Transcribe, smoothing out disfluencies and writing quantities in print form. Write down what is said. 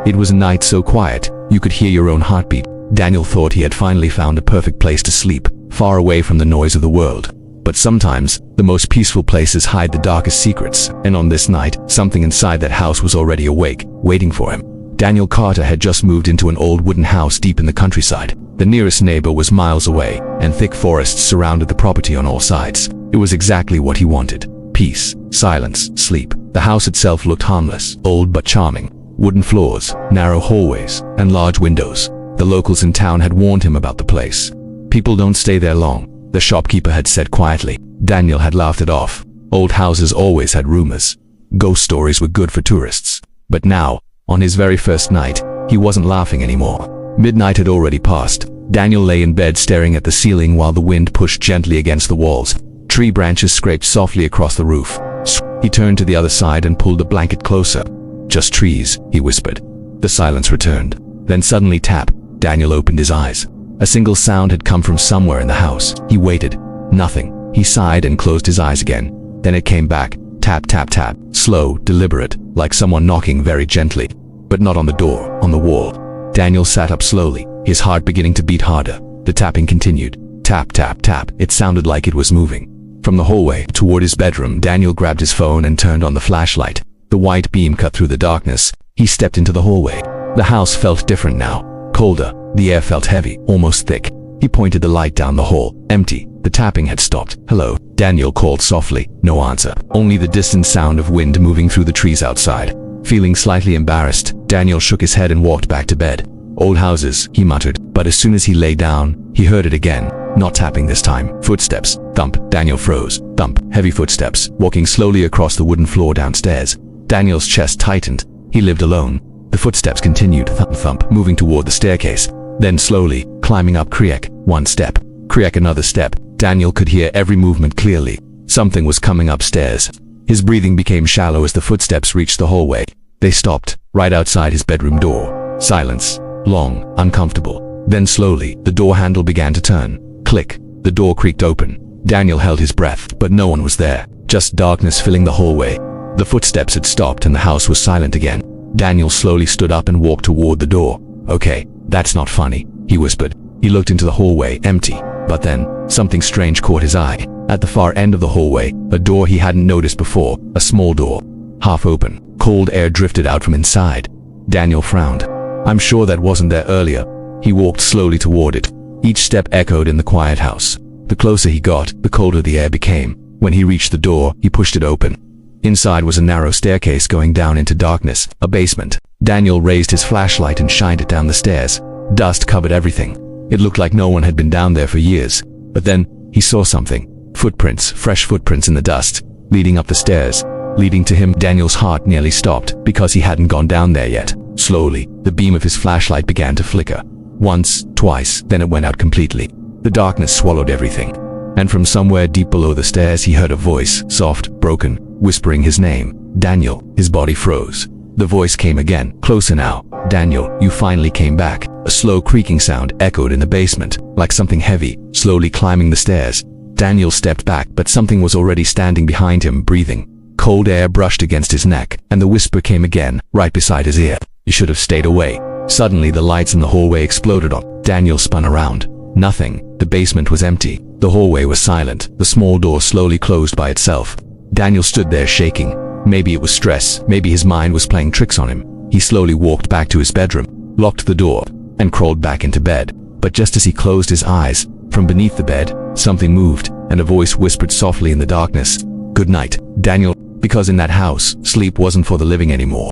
It was a night so quiet, you could hear your own heartbeat. Daniel thought he had finally found a perfect place to sleep, far away from the noise of the world. But sometimes, the most peaceful places hide the darkest secrets, and on this night, something inside that house was already awake, waiting for him. Daniel Carter had just moved into an old wooden house deep in the countryside. The nearest neighbor was miles away, and thick forests surrounded the property on all sides. It was exactly what he wanted. Peace, silence, sleep. The house itself looked harmless, old but charming. Wooden floors, narrow hallways, and large windows. The locals in town had warned him about the place. People don't stay there long, the shopkeeper had said quietly. Daniel had laughed it off. Old houses always had rumors. Ghost stories were good for tourists. But now, on his very first night, he wasn't laughing anymore. Midnight had already passed. Daniel lay in bed staring at the ceiling while the wind pushed gently against the walls. Tree branches scraped softly across the roof. He turned to the other side and pulled the blanket closer. "Just trees," he whispered. The silence returned. Then suddenly tap. Daniel opened his eyes. A single sound had come from somewhere in the house. He waited. Nothing. He sighed and closed his eyes again. Then it came back. Tap, tap, tap. Slow, deliberate, like someone knocking very gently. But not on the door, on the wall. Daniel sat up slowly, his heart beginning to beat harder. The tapping continued. Tap, tap, tap. It sounded like it was moving. From the hallway toward his bedroom, Daniel grabbed his phone and turned on the flashlight. The white beam cut through the darkness. He stepped into the hallway. The house felt different now. Colder. The air felt heavy, almost thick. He pointed the light down the hall. Empty. The tapping had stopped. "Hello," Daniel called softly. No answer. Only the distant sound of wind moving through the trees outside. Feeling slightly embarrassed, Daniel shook his head and walked back to bed. "Old houses," he muttered. But as soon as he lay down, he heard it again. Not tapping this time. Footsteps. Thump. Daniel froze. Thump. Heavy footsteps, walking slowly across the wooden floor downstairs. Daniel's chest tightened. He lived alone. The footsteps continued. Thump, thump, moving toward the staircase. Then slowly, climbing up. Creak. One step. Creak. Another step. Daniel could hear every movement clearly. Something was coming upstairs. His breathing became shallow as the footsteps reached the hallway. They stopped, right outside his bedroom door. Silence. Long, uncomfortable. Then slowly, the door handle began to turn. Click. The door creaked open. Daniel held his breath, but no one was there. Just darkness filling the hallway. The footsteps had stopped and the house was silent again. Daniel slowly stood up and walked toward the door. "Okay, that's not funny," he whispered. He looked into the hallway, empty. But then, something strange caught his eye. At the far end of the hallway, a door he hadn't noticed before, a small door. Half open. Cold air drifted out from inside. Daniel frowned. "I'm sure that wasn't there earlier." He walked slowly toward it. Each step echoed in the quiet house. The closer he got, the colder the air became. When he reached the door, he pushed it open. Inside was a narrow staircase going down into darkness, a basement. Daniel raised his flashlight and shined it down the stairs. Dust covered everything. It looked like no one had been down there for years. But then, he saw something. Footprints, fresh footprints in the dust, leading up the stairs. Leading to him. Daniel's heart nearly stopped, because he hadn't gone down there yet. Slowly, the beam of his flashlight began to flicker. Once, twice, then it went out completely. The darkness swallowed everything. And from somewhere deep below the stairs he heard a voice, soft, broken, whispering his name. Daniel. His body froze. The voice came again, closer now. "Daniel, you finally came back." A slow creaking sound echoed in the basement, like something heavy, slowly climbing the stairs. Daniel stepped back, but something was already standing behind him, breathing. Cold air brushed against his neck, and the whisper came again, right beside his ear. "You should have stayed away." Suddenly the lights in the hallway exploded on. Daniel spun around. Nothing. The basement was empty. The hallway was silent. The small door slowly closed by itself. Daniel stood there shaking. Maybe it was stress. Maybe his mind was playing tricks on him. He slowly walked back to his bedroom, locked the door, and crawled back into bed. But just as he closed his eyes, from beneath the bed, something moved, and a voice whispered softly in the darkness, "Good night, Daniel," because in that house, sleep wasn't for the living anymore.